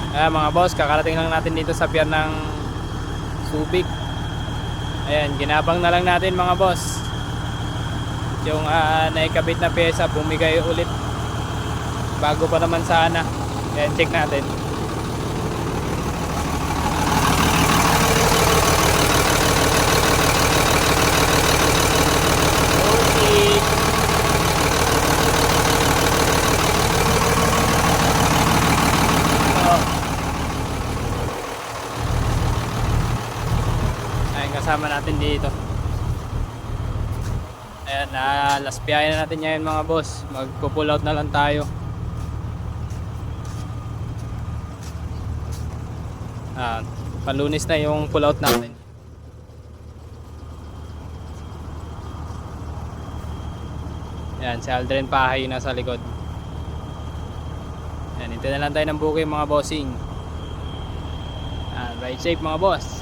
Mga boss, kakarating lang natin dito sa pier ng Subic. Ayan, ginabang na lang natin mga boss. Yung naikabit na pyesa, bumigay ulit. Bago pa naman sana. Ayan, check natin. Okay. Ayan, kasama natin dito. Ayan, last biyahe na natin ngayon mga boss. Magpo-pull out na lang tayo. Palunis na yung pull out natin. Ayan, si Aldrin Pahay nasa likod. Ayan, hintay na lang tayo ng booking mga bossing. Ride safe mga boss.